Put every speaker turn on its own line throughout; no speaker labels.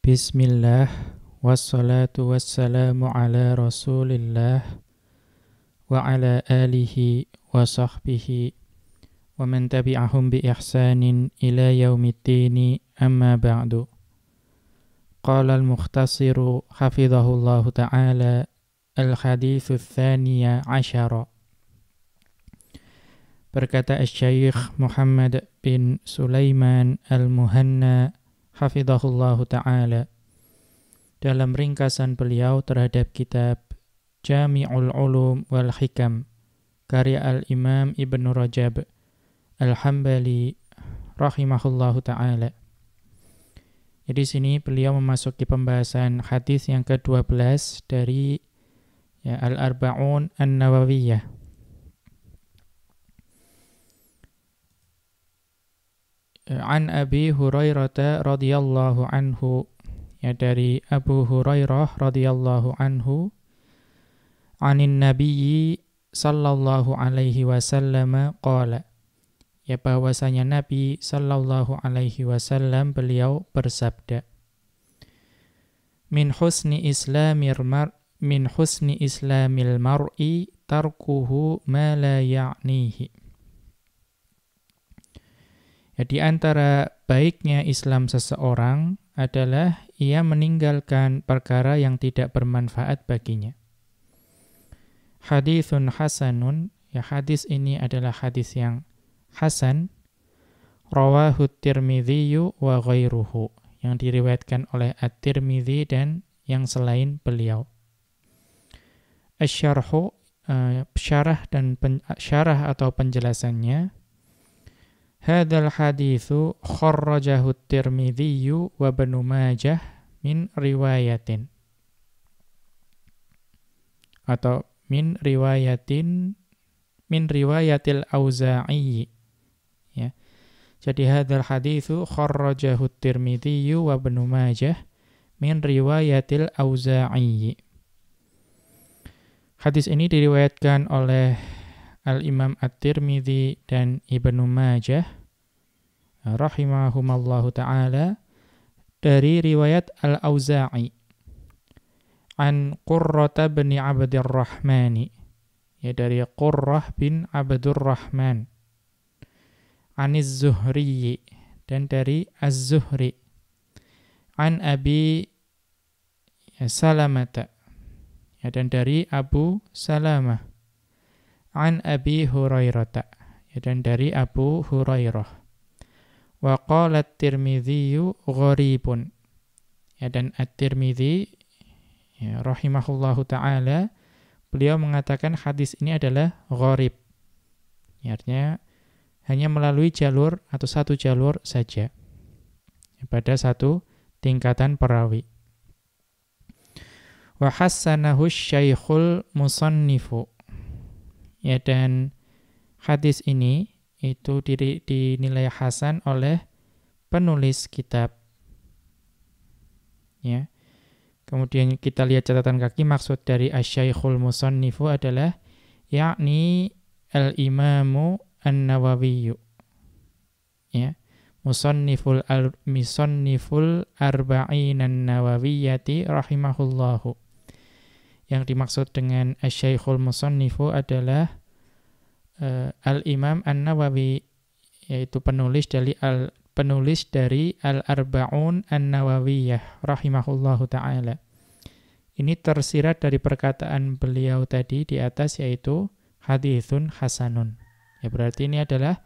Bismillah, wassalatu wassalamu ala rasulillah, wa ala alihi wa sahbihi, wa man tabi'ahum bi ihsanin ila yaumiddini, amma ba'du. Qala al-mukhtasiru hafidhahullahu ta'ala, al-hadithu tsaniya asyara. Berkata Asy-Syaikh Muhammad bin Sulaiman Al-Muhanna hafidhahullahu ta'ala dalam ringkasan beliau terhadap kitab Jami'ul Ulum wal Hikam karya Al-Imam Ibnu Rajab Al-Hambali rahimahullahu ta'ala. Di sini beliau memasuki pembahasan hadis yang ke-12 dari Al-Arba'un An-Nawawiyah. An Abi Hurairah radhiyallahu anhu, dari Abu Hurairah radhiyallahu anhu, anin nabiyyi sallallahu alaihi wasallam qala, bahwasanya Nabi sallallahu alaihi wasallam beliau bersabda, min husni islamil mar'i tarkuhu ma la ya'nihi. Di antara baiknya Islam seseorang adalah ia meninggalkan perkara yang tidak bermanfaat baginya. Haditsun hasanun, hadis ini adalah hadis yang hasan. Rawahu Tirmidzi wa ghairuhu, yang diriwayatkan oleh At-Tirmidzi dan yang selain beliau. Asy-syarhu, syarah atau penjelasannya. Hadzal haditsu kharrajahu Tirmidzi wa Ibnu Majah min riwayatin, atau min riwayatil Auza'i, Jadi hadzal haditsu kharrajahu Tirmidzi wa Ibnu Majah min riwayatil Auza'i. Hadis ini diriwayatkan oleh Al-Imam At-Tirmidzi dan Ibnu Majah rahimahumallahu ta'ala dari riwayat Al-Auza'i an Qurrah bin Abdurrahman, dari Qurrah bin Abdurrahman, aniz Zuhri, dan dari Az-Zuhri, an Abi Salamah, dan dari Abu Salamah, an Abi Hurairah, dan dari Abu Hurairah. Wa qala At-Tirmidzi gharibun, dan At-Tirmidzi rahimahullahu ta'ala beliau mengatakan hadis ini adalah gharib, artinya hanya melalui jalur atau satu jalur saja pada satu tingkatan perawi. Wa hassanahu Syaikhul Musannifu, dan hadis ini itu dinilai hasan oleh penulis kitab. Kemudian kita lihat catatan kaki, maksud dari Asy-Syaikhul Musannifu adalah yakni al-Imamu An-Nawawi, Musanniful Arba'in An-Nawawiyyati rahimahullahu. Yang dimaksud dengan Asy-Syaikhul Musannifu adalah Al-Imam An-Nawawi, yaitu penulis dari Al-Arba'un An-Nawawiyah rahimahullahu ta'ala. Ini tersirat dari perkataan beliau tadi di atas, yaitu haditsun hasanun. Berarti ini adalah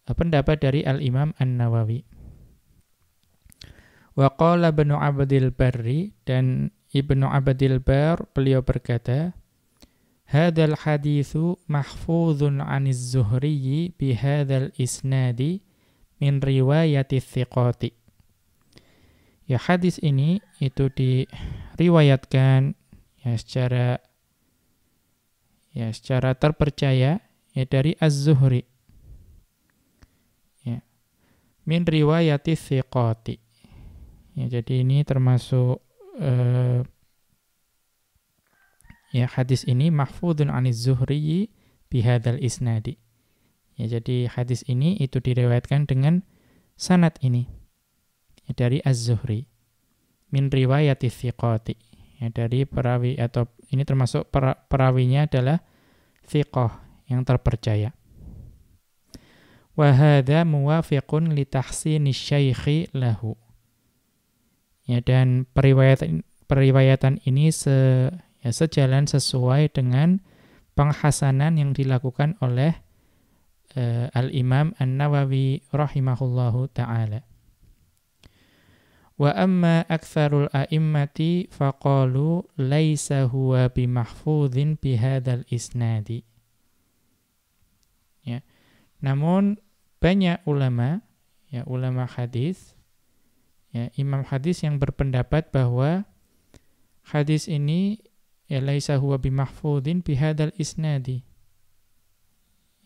pendapat dari Al-Imam An-Nawawi. Wa qala Ibnu Abdil Barri, dan Ibnu Abdil Bar beliau berkata, hadzal haditsu mahfuzun 'aniz Zuhri bi hadzal isnadi min riwayati thiqati. Hadis ini itu diriwayatkan secara terpercaya dari Az-Zuhri, min riwayati thiqati. Jadi ini termasuk hadis ini mahfudun 'aniz Zuhri bihadzal isnadi. Jadi hadis ini itu diriwayatkan dengan sanad ini dari Az-Zuhri. min riwayati thiqati. Ya, dari perawi atau ini termasuk perawinya adalah thiqah yang terpercaya. Wa hadza muwafiqun li tahsini syaikhi lahu. Ya, dan periwayatan ini sejalan sesuai dengan penghasanan yang dilakukan oleh Al-Imam An-Nawawi rahimahullahu ta'ala. Wa amma aktsarul a'immati faqalu laisa huwa bimahfudhin bihadzal isnadi. Ya. Namun banyak ulama, ya ulama hadis, ya imam hadis yang berpendapat bahwa hadis ini ya laisa huwa bimahfudhin bihadzal isnadi.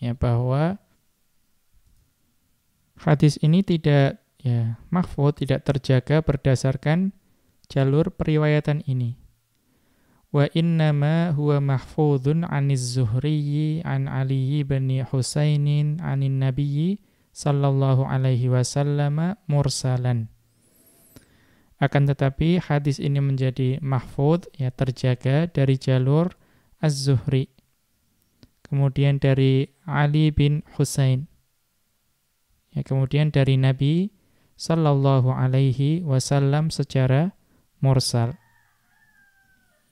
Ya, bahwa hadis ini tidak mahfudz, tidak terjaga berdasarkan jalur periwayatan ini. Wa innama huwa mahfudhun 'aniz Zuhriyyi an Ali bin Husainin 'anin Nabiyyi sallallahu alaihi wasallam mursalan. Akan tetapi hadis ini menjadi mahfudz, ya terjaga dari jalur Az-Zuhri. Kemudian dari Ali bin Husain. Ya, kemudian dari Nabi sallallahu alaihi wasallam secara mursal.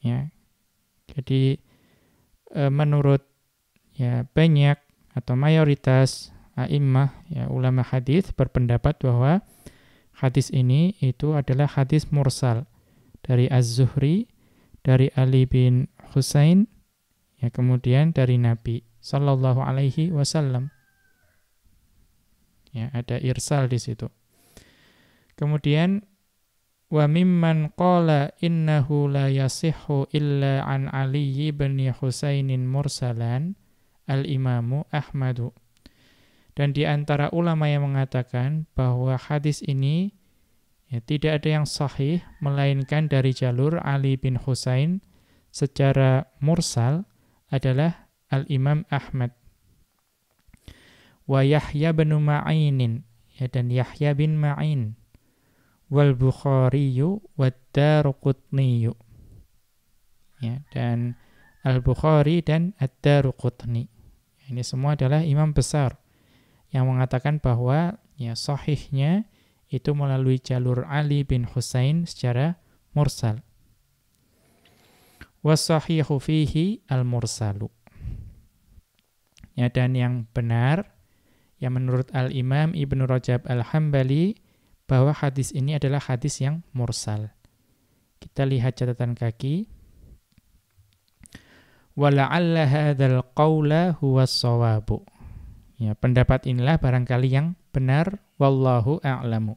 Ya. Jadi menurut ya banyak atau mayoritas a'immah, ya ulama hadis berpendapat bahwa hadis ini itu adalah hadis mursal dari Az-Zuhri, dari Ali bin Husain, ya kemudian dari Nabi sallallahu alaihi wasallam. Ya, ada irsal di situ. Kemudian wa mimman qala innahu la yasihhu illa an Ali bin Husainin mursalan al-Imamu Ahmadu. Dan di antara ulama yang mengatakan bahwa hadis ini ya, tidak ada yang sahih melainkan dari jalur Ali bin Husain secara mursal adalah al-Imam Ahmad. Wa Yahya bin Ma'inin, ya, dan Yahya bin Ma'in. Wal Bukhariyu wad Daruqutniyu. Ya, dan Al-Bukhari dan Ad-Daruqutni. Ini semua adalah imam besar yang mengatakan bahwa ya sahihnya itu melalui jalur Ali bin Husain secara mursal. Wasahihu fihi al-mursalu. Ya, dan yang benar ya menurut Al-Imam Ibnu Rajab Al-Hambali bahwa hadis ini adalah hadis yang mursal. Kita lihat catatan kaki. Wala'alla hadzal qaula huwa shawabu. Ya, pendapat inilah barangkali yang benar, wallahu a'lamu.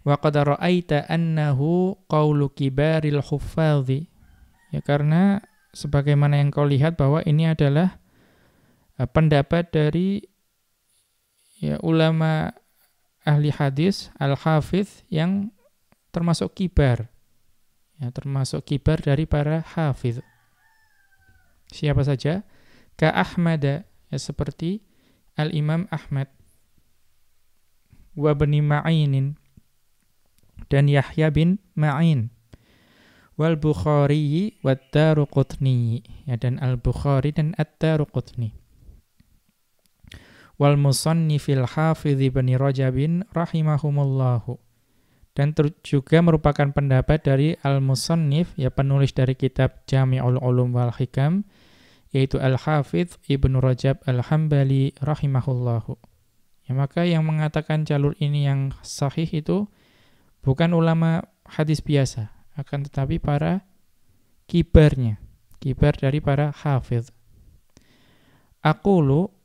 Wa qad ra'aita annahu qaulu kibaril huffadhi. Ya, karena sebagaimana yang kau lihat bahwa ini adalah pendapat dari ya ulama ahli hadis, al-hafidh yang termasuk kibar. Ya, termasuk kibar dari para hafidh. Siapa saja? Ka Ahmad, ya seperti Al-Imam Ahmad. Wa Bani Ma'inin, dan Yahya bin Ma'in. Wal Bukhari wa Daruqutni, ya, dan Al-Bukhari dan Ad-Daruqutni. Wal musannifil hafidh ibn Rajabin rahimahumullahu. Dan juga merupakan pendapat dari al-musannif, ya penulis dari kitab Jami'ul Ulum wal Hikam, yaitu al-Hafidh Ibnu Rajab al-Hambali rahimahullahu. Ya, maka yang mengatakan jalur ini yang sahih itu bukan ulama hadis biasa, akan tetapi para kibarnya, kibar dari para hafidh. Aqulu,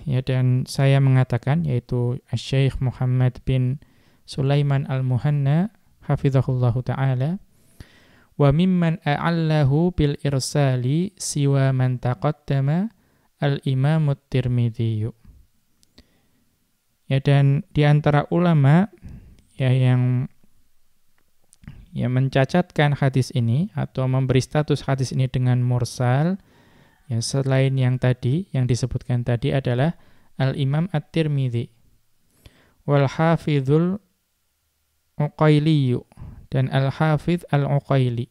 ya, dan saya mengatakan, yaitu Syekh Muhammad bin Sulaiman al-Muhanna hafizahullahu ta'ala, wa mimman a'allahu bil irsali siwa man taqaddama al-Imam at-Tirmidzi. Ya, dan di antara ulama ya yang mencacatkan hadis ini atau memberi status hadis ini dengan mursal, ya selain yang tadi yang disebutkan tadi adalah Al-Imam At-Tirmidzi. Wal Hafizul Uqaili dan Al-Hafidz Al-Uqaili,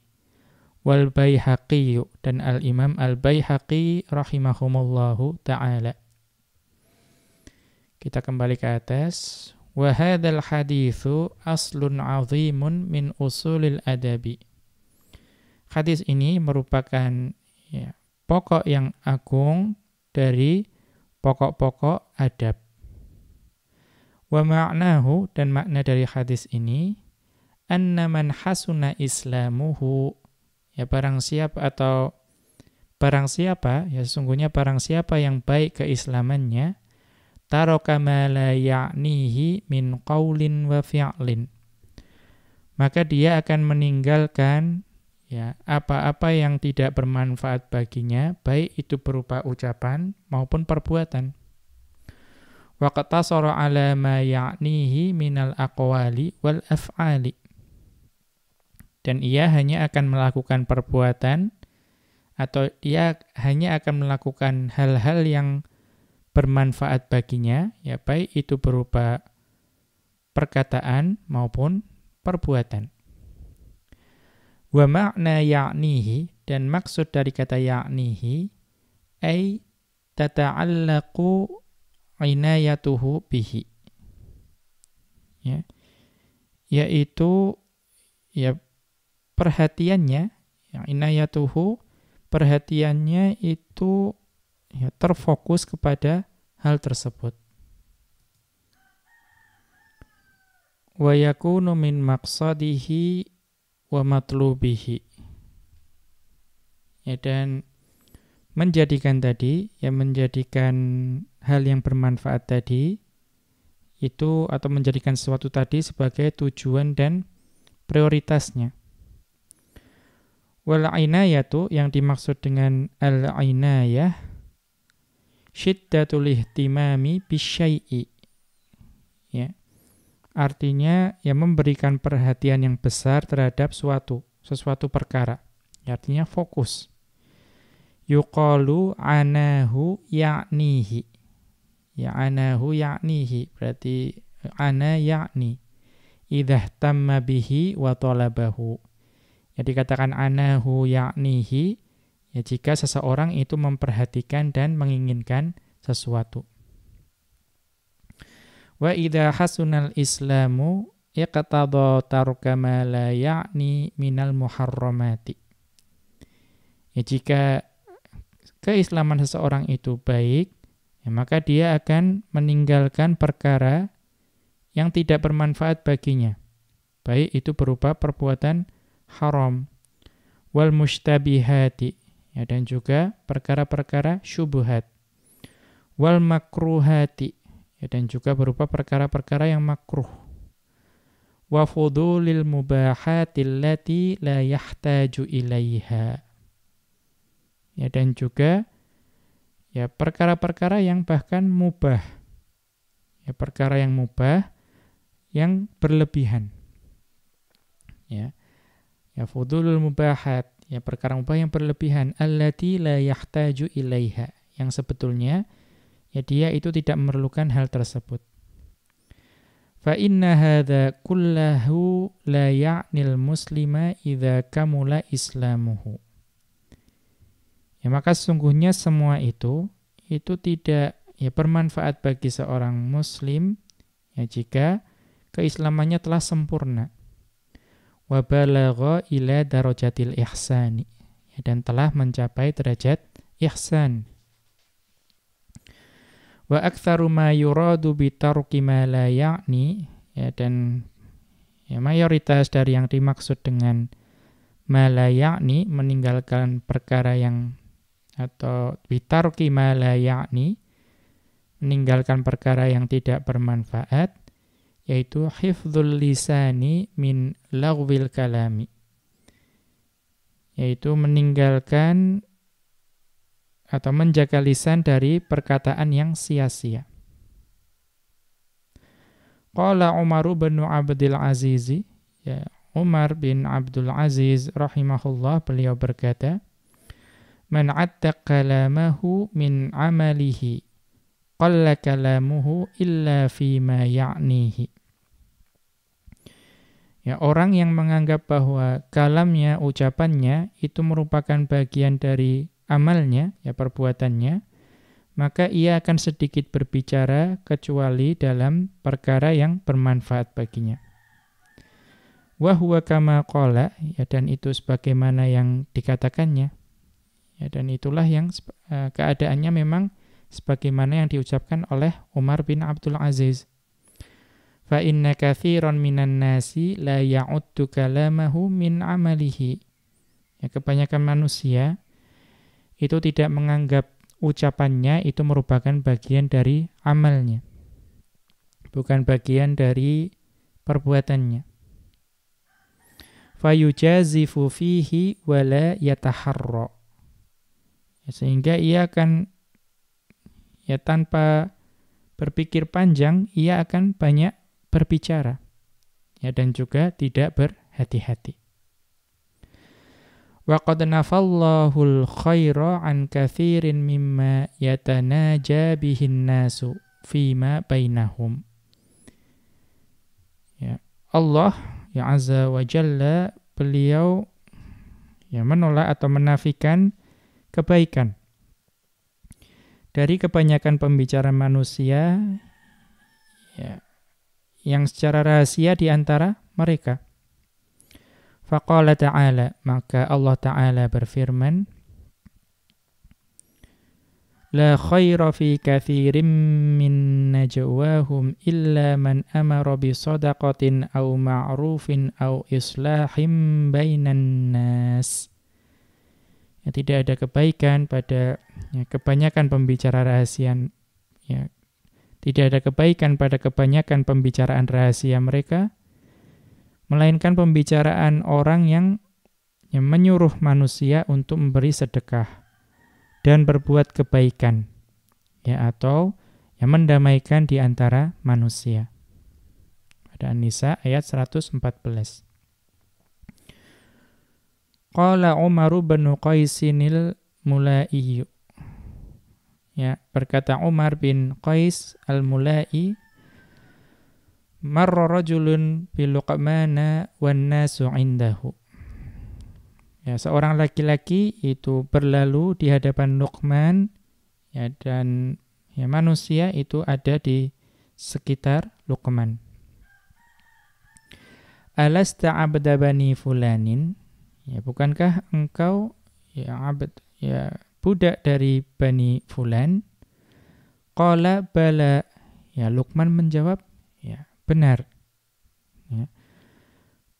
wal Baihaqi dan Al-Imam Al-Baihaqi rahimahumullahu ta'ala. Kita kembali ke atas. Wa hadzal haditsu aslun 'azimun min usulil adabi. Hadis ini merupakan pokok yang agung dari pokok-pokok adab. Wa ma'nahu dan makna dari hadis ini anna man hasuna islamuhu, barang siapa sesungguhnya barang siapa yang baik keislamannya, taraka ma la ya'nihi min qaulin wa fi'lin, maka dia akan meninggalkan apa-apa yang tidak bermanfaat baginya, baik itu berupa ucapan maupun perbuatan. Wa qatasara 'ala ma ya'nihi minal aqwali wal af'ali, dan ia hanya akan melakukan perbuatan atau ia hanya akan melakukan hal-hal yang bermanfaat baginya, baik itu berupa perkataan maupun perbuatan. Wa ma'na ya'nihi, dan maksud dari kata ya'nihi ay tata'allaqu inayatuhu bihi, yaitu perhatiannya, inayatuhu, perhatiannya itu terfokus kepada hal tersebut. Wa yakunu min maqsadihi wa matlubihi, dan menjadikan hal yang bermanfaat tadi itu, atau menjadikan sesuatu tadi sebagai tujuan dan prioritasnya. Wal inayatu, yang dimaksud dengan al-inayah, syiddatul ihtimami bisyai'i, artinya memberikan perhatian yang besar terhadap sesuatu perkara, artinya fokus. Yuqalu anahu ya'nihi, anahu ya'nihi, berarti ana ya'ni idza tamma bihi wa talabahu, dikatakan anahu ya'nihi, jika seseorang itu memperhatikan dan menginginkan sesuatu. Wa idza hasunal islamu iqtada tarka ma la ya'ni minal muharramati, jika keislaman seseorang itu baik, maka dia akan meninggalkan perkara yang tidak bermanfaat baginya, baik itu berupa perbuatan haram, wal mustabihati, dan juga perkara-perkara syubhat, wal makruhati, dan juga berupa perkara-perkara yang makruh, wa fudulil mubahati allati la yahtaju ilaiha, dan juga perkara-perkara yang bahkan mubah, perkara yang mubah yang berlebihan, fudulul mubahat, perkara mubah yang berlebihan, allati la yahtaju ilaiha, yang sebetulnya dia itu tidak memerlukan hal tersebut. Fa inna hadza kullahu la ya'nil muslima idza kamula islamuhu. Maka sesungguhnya semua itu tidak bermanfaat bagi seorang muslim jika keislamannya telah sempurna. Wa balagha ila darajatil ihsani, dan telah mencapai derajat ihsan. Wa aktsaru ma yuradu bi tarki ma la ya'ni, dan mayoritas dari yang dimaksud dengan ma la ya'ni, meninggalkan perkara yang, atau bi tarki ma la ya'ni, meninggalkan perkara yang tidak bermanfaat, yaitu hifdzul lisani min laghwil kalami, yaitu meninggalkan atau menjaga lisan dari perkataan yang sia-sia. Qala Umar bin Abdul Aziz, Umar bin Abdul Aziz rahimahullah, beliau berkata, man atta kalamahu min amalihi qalla kalamuhu illa fima ya'nihi. Ya, orang yang menganggap bahwa kalamnya, ucapannya itu merupakan bagian dari amalnya, ya perbuatannya, maka ia akan sedikit berbicara kecuali dalam perkara yang bermanfaat baginya. Wa huwa kama qala, ya, dan itu sebagaimana yang dikatakannya. Ya, dan itulah yang keadaannya memang sebagaimana yang diucapkan oleh Umar bin Abdul Aziz. Fa inna katsiran minan nasi la ya'uddu kalamahu min amalihi. Ya, kebanyakan manusia itu tidak menganggap ucapannya itu merupakan bagian dari amalnya, bukan bagian dari perbuatannya. Fa yujazifu fihi wa la yataharra. Ya, sehingga ia akan, ya, tanpa berpikir panjang, ia akan banyak berbicara, ya, dan juga tidak berhati-hati. Wa qad nafallahu al-khaira an katsirin mimma yatanaja bihin nasu fima bainahum. Ya, Allah, ya, azza wa jalla, beliau, ya, menolak atau menafikan kebaikan dari kebanyakan pembicaraan manusia, ya, yang secara rahasia di antara mereka. Faqala ta'ala, maka Allah Ta'ala berfirman, La khaira fi katsirin min najwahum illa man amara bi shadaqatin aw ma'rufin aw islahim bainan nas. Ya, tidak ada kebaikan pada, ya, kebanyakan pembicara rahasia, ya, tidak ada kebaikan pada kebanyakan pembicaraan rahasia mereka, melainkan pembicaraan orang yang menyuruh manusia untuk memberi sedekah dan berbuat kebaikan, ya, atau yang mendamaikan di antara manusia. Pada An-Nisa ayat 114. Qala Umar bin Qaisinil Mulai. Ya, berkata Umar bin Qais al-Mulai, marra rajulun bi Luqmana wan nasu indahu. Ya, seorang laki-laki itu berlalu di hadapan Luqman, ya, dan, ya, manusia itu ada di sekitar Luqman. Alasta abda bani fulanin? Ya, bukankah engkau, ya, abd, ya, budak dari Bani Fulan? Qala bala. Ya, Luqman menjawab, ya, benar. Ya.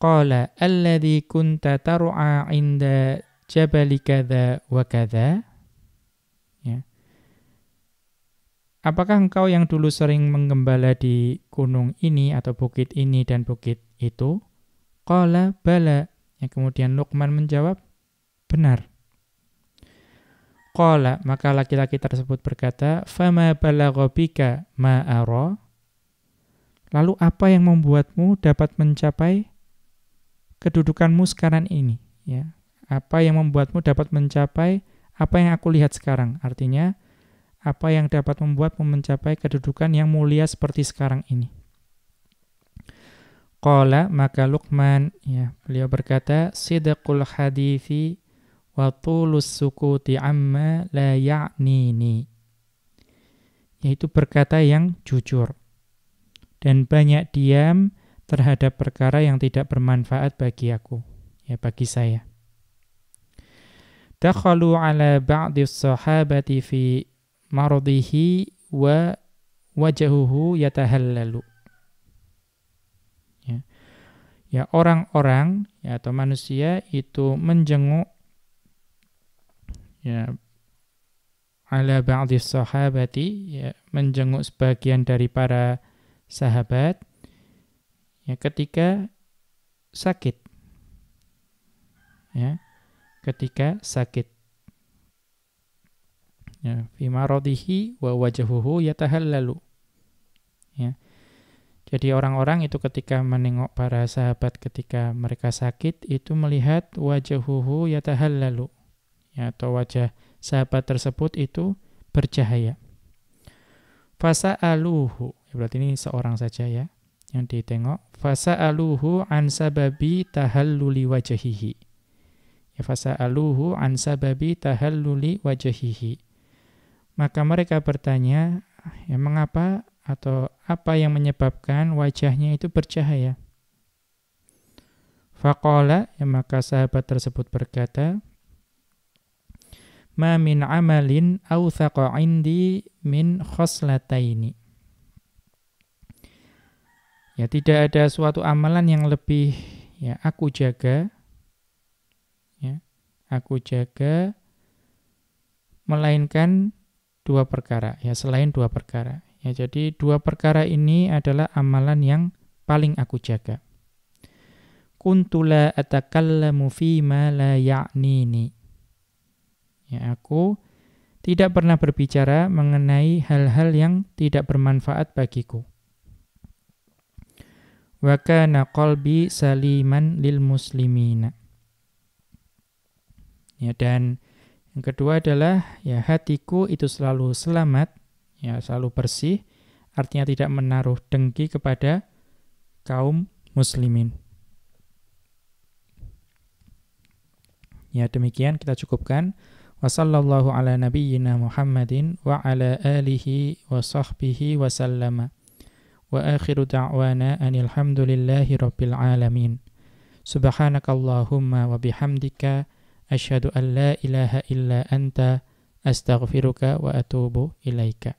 Qala alladhi kunta tar'a 'inda jabali kadza wa kadza. Ya. Apakah engkau yang dulu sering menggembala di gunung ini atau bukit ini dan bukit itu? Qala bala. Ya, kemudian Luqman menjawab, benar. Qala, maka laki-laki tersebut berkata, fama balagha bika ma ara? Lalu apa yang membuatmu dapat mencapai kedudukanmu sekarang ini? Ya, apa yang membuatmu dapat mencapai apa yang aku lihat sekarang? Artinya, apa yang dapat membuatmu mencapai kedudukan yang mulia seperti sekarang ini? Qala, maka Luqman, ya, beliau berkata, sidqul hadithi wa tulus sukuti amma la ya'nini. Yaitu berkata yang jujur dan banyak diam terhadap perkara yang tidak bermanfaat bagi aku, ya, bagi saya. Dakhalu ala ba'dis sahabati fi maradihi wa wajhuhu yatahallalu. Ya, orang-orang, ya, atau manusia itu menjenguk, ya, ala ba'dis sahabati, ya, menjenguk sebagian dari para sahabat, ya, ketika sakit. Ya, ketika sakit. Ya, fi maradihi wa wajhuhu yatahallalu. Ya. Jadi orang-orang itu ketika menengok para sahabat ketika mereka sakit, itu melihat wajahuhu yatahallalu, ya, atau wajah sahabat tersebut itu bercahaya. Fasa'aluhu, ya, berarti ini seorang saja, ya. yang ditengok, fasa'aluhu an sababi tahalluli wajhihi. Ya, fasa'aluhu an sababi tahalluli wajhihi. Maka mereka bertanya, ya mengapa atau apa yang menyebabkan wajahnya itu bercahaya? Faqala, ya maka sahabat tersebut berkata, ma min amalin awthaqa indi min khoslataini. Ya, tidak ada suatu amalan yang lebih ya aku jaga melainkan dua perkara, ya selain dua perkara. Ya, jadi dua perkara ini adalah amalan yang paling aku jaga. Kuntu la atakallamu fima la ya'nini. Ya, aku tidak pernah berbicara mengenai hal-hal yang tidak bermanfaat bagiku. Wa kana qalbi saliman lil muslimina. Ya, dan yang kedua adalah ya hatiku itu selalu selamat, ya selalu bersih, artinya tidak menaruh dengki kepada kaum muslimin. Ya, demikian kita cukupkan. Wa sallallahu ala nabiyyina Muhammadin wa ala alihi wa sahbihi wa sallama. Wa akhiru da'wana anil hamdulillahi rabbil alamin. Subhanakallahumma wa bihamdika asyhadu an la ilaha illa anta astaghfiruka wa atubu ilaika.